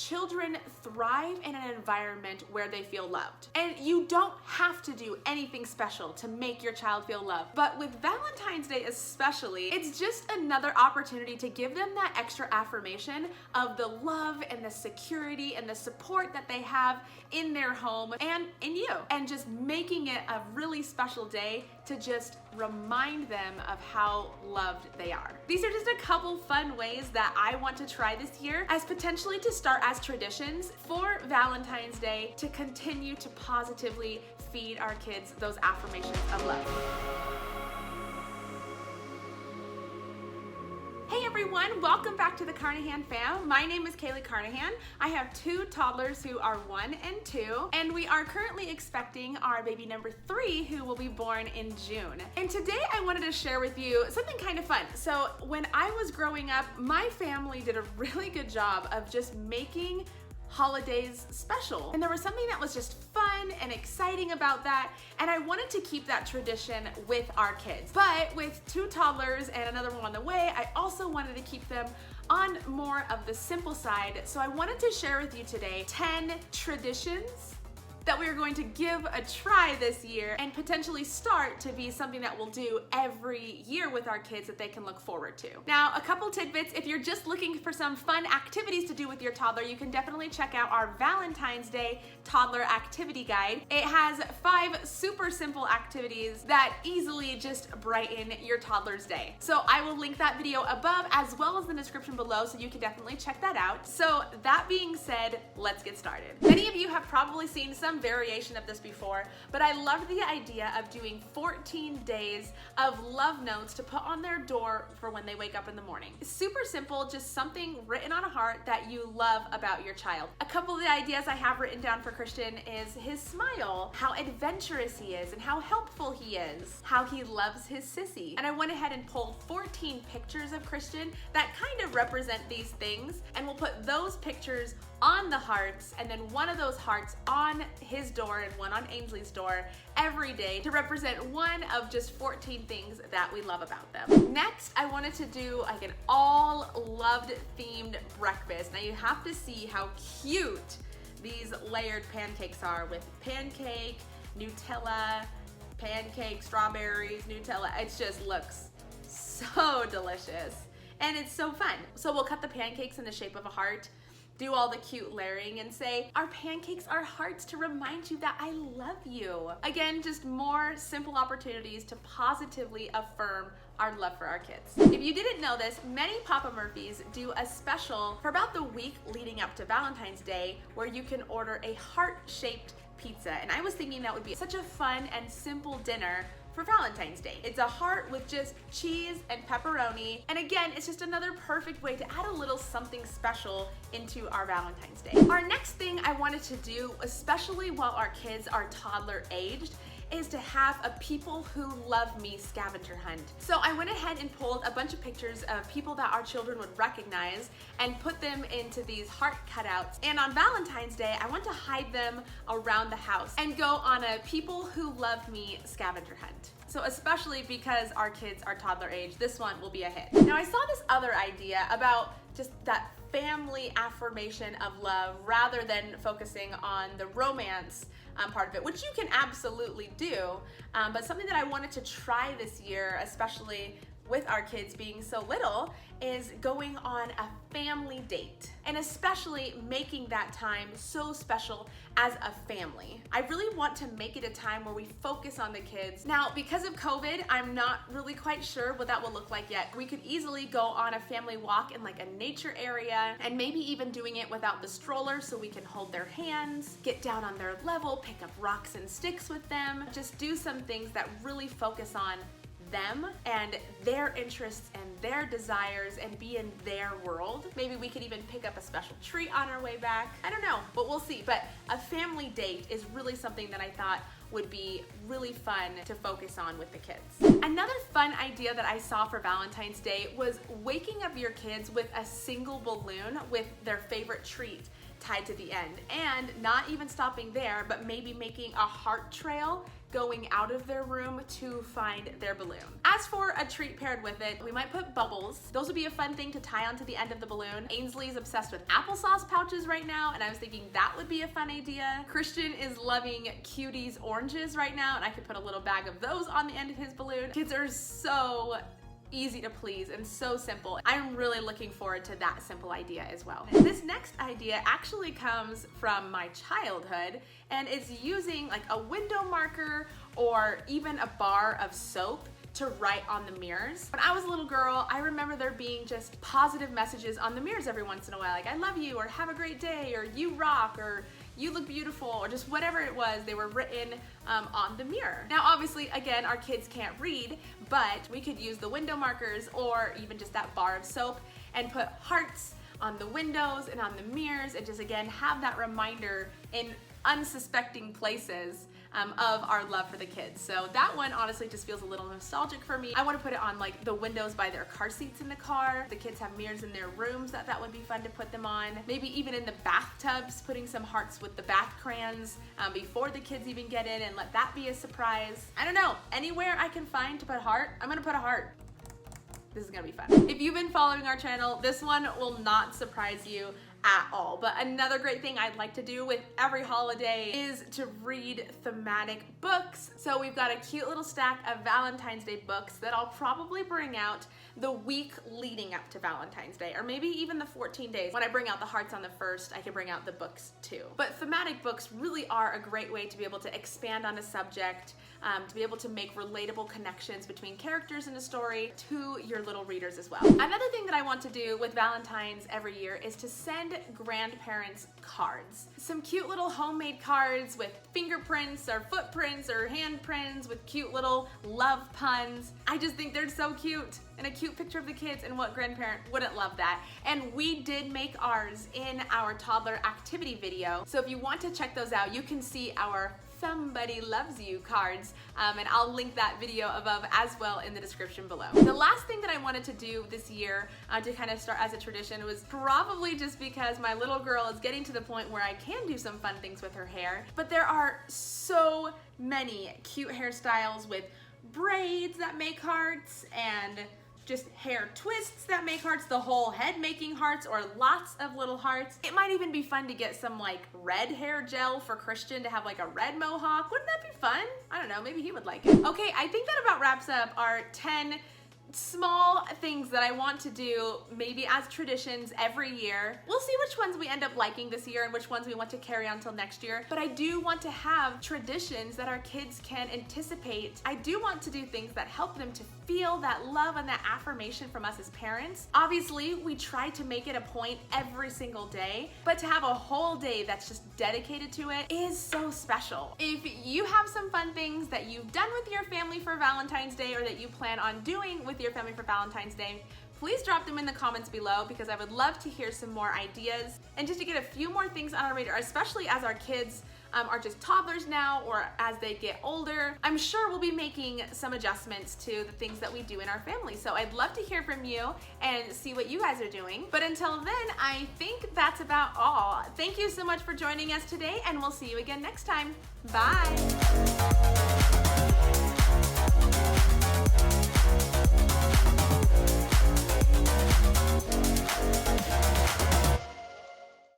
children thrive in an environment where they feel loved. And you don't have to do anything special to make your child feel loved. But with Valentine's Day especially, it's just another opportunity to give them that extra affirmation of the love and the security and the support that they have in their home and in you. And just making it a really special day to just remind them of how loved they are. These are just a couple fun ways that I want to try this year as potentially to start as traditions for Valentine's Day to continue to positively feed our kids those affirmations of love. Hey everyone, welcome back to the Carnahan fam. My name is Kaylee Carnahan. I have two toddlers who are 1 and 2, and we are currently expecting our baby number 3 who will be born in June. And today I wanted to share with you something kind of fun. So when I was growing up, my family did a really good job of just making holidays special. And there was something that was just fun and exciting about that. And I wanted to keep that tradition with our kids. But with 2 toddlers and another one on the way, I also wanted to keep them on more of the simple side. So I wanted to share with you today 10 traditions that we are going to give a try this year and potentially start to be something that we'll do every year with our kids that they can look forward to. Now, a couple tidbits. If you're just looking for some fun activities to do with your toddler, you can definitely check out our Valentine's Day Toddler Activity Guide. It has 5 super simple activities that easily just brighten your toddler's day. So I will link that video above as well as the description below, so you can definitely check that out. So that being said, let's get started. Many of you have probably seen some variation of this before, but I love the idea of doing 14 days of love notes to put on their door for when they wake up in the morning. It's super simple, just something written on a heart that you love about your child. A couple of the ideas I have written down for Christian is his smile, how adventurous he is and how helpful he is, how he loves his sissy. And I went ahead and pulled 14 pictures of Christian that kind of represent these things, and we'll put those pictures on the hearts and then one of those hearts on his door and one on Ainsley's door every day to represent one of just 14 things that we love about them. Next, I wanted to do like an all loved themed breakfast. Now you have to see how cute these layered pancakes are with pancake, Nutella, pancake, strawberries, Nutella. It just looks so delicious and it's so fun. So we'll cut the pancakes in the shape of a heart, do all the cute layering, and say, our pancakes are hearts to remind you that I love you. Again, just more simple opportunities to positively affirm our love for our kids. If you didn't know this, many Papa Murphy's do a special for about the week leading up to Valentine's Day where you can order a heart-shaped pizza. And I was thinking that would be such a fun and simple dinner for Valentine's Day. It's a heart with just cheese and pepperoni. And again, it's just another perfect way to add a little something special into our Valentine's Day. Our next thing I wanted to do, especially while our kids are toddler aged, is to have a People Who Love Me scavenger hunt. So I went ahead and pulled a bunch of pictures of people that our children would recognize and put them into these heart cutouts. And on Valentine's Day, I want to hide them around the house and go on a People Who Love Me scavenger hunt. So especially because our kids are toddler age, this one will be a hit. Now I saw this other idea about just that family affirmation of love rather than focusing on the romance part of it, which you can absolutely do, but something that I wanted to try this year, especially with our kids being so little, is going on a family date, and especially making that time so special as a family. I really want to make it a time where we focus on the kids. Now, because of COVID, I'm not really quite sure what that will look like yet. We could easily go on a family walk in like a nature area, and maybe even doing it without the stroller so we can hold their hands, get down on their level, pick up rocks and sticks with them, just do some things that really focus on them and their interests and their desires and be in their world. Maybe we could even pick up a special treat on our way back. I don't know, but we'll see. But a family date is really something that I thought would be really fun to focus on with the kids. Another fun idea that I saw for Valentine's Day was waking up your kids with a single balloon with their favorite treat tied to the end. And not even stopping there, but maybe making a heart trail going out of their room to find their balloon. As for a treat paired with it, we might put bubbles. Those would be a fun thing to tie onto the end of the balloon. Ainsley's obsessed with applesauce pouches right now, and I was thinking that would be a fun idea. Christian is loving Cuties oranges right now, and I could put a little bag of those on the end of his balloon. Kids are so easy to please and so simple. I'm really looking forward to that simple idea as well. This next idea actually comes from my childhood, and it's using like a window marker or even a bar of soap to write on the mirrors. When I was a little girl, I remember there being just positive messages on the mirrors every once in a while, like I love you, or have a great day, or you rock, or you look beautiful, or just whatever it was, they were written on the mirror. Now obviously, again, our kids can't read, but we could use the window markers or even just that bar of soap and put hearts on the windows and on the mirrors, and just again have that reminder in unsuspecting places of our love for the kids. So that one honestly just feels a little nostalgic for me. I want to put it on like the windows by their car seats in the car. The kids have mirrors in their rooms, that would be fun to put them on. Maybe even in the bathtubs, putting some hearts with the bath crayons before the kids even get in, and let that be a surprise. I don't know, anywhere I can find to put heart, I'm gonna put a heart. This is gonna be fun. If you've been following our channel, this one will not surprise you at all. But another great thing I'd like to do with every holiday is to read thematic books. So we've got a cute little stack of Valentine's Day books that I'll probably bring out the week leading up to Valentine's Day, or maybe even the 14 days. When I bring out the hearts on the 1st, I can bring out the books too. But thematic books really are a great way to be able to expand on a subject, to be able to make relatable connections between characters in a story to your little readers as well. Another thing that I want to do with Valentine's every year is to send grandparents cards. Some cute little homemade cards with fingerprints or footprints or handprints with cute little love puns. I just think they're so cute, and a cute picture of the kids, and what grandparent wouldn't love that? And we did make ours in our toddler activity video. So if you want to check those out, you can see our Somebody Loves You cards, and I'll link that video above as well in the description below. The last thing that I wanted to do this year to kind of start as a tradition was probably just because my little girl is getting to the point where I can do some fun things with her hair, but there are so many cute hairstyles with braids that make hearts, and just hair twists that make hearts, the whole head making hearts, or lots of little hearts. It might even be fun to get some like red hair gel for Christian to have like a red mohawk. Wouldn't that be fun? I don't know, maybe he would like it. Okay, I think that about wraps up our 10 small things that I want to do maybe as traditions every year. We'll see which ones we end up liking this year and which ones we want to carry on till next year, but I do want to have traditions that our kids can anticipate. I do want to do things that help them to feel that love and that affirmation from us as parents. Obviously, we try to make it a point every single day, but to have a whole day that's just dedicated to it is so special. If you have some fun things that you've done with your family for Valentine's Day, or that you plan on doing with your family for Valentine's Day, please drop them in the comments below, because I would love to hear some more ideas and just to get a few more things on our radar, especially as our kids are just toddlers now, or as they get older. I'm sure we'll be making some adjustments to the things that we do in our family. So I'd love to hear from you and see what you guys are doing. But until then, I think that's about all. Thank you so much for joining us today, and we'll see you again next time. Bye.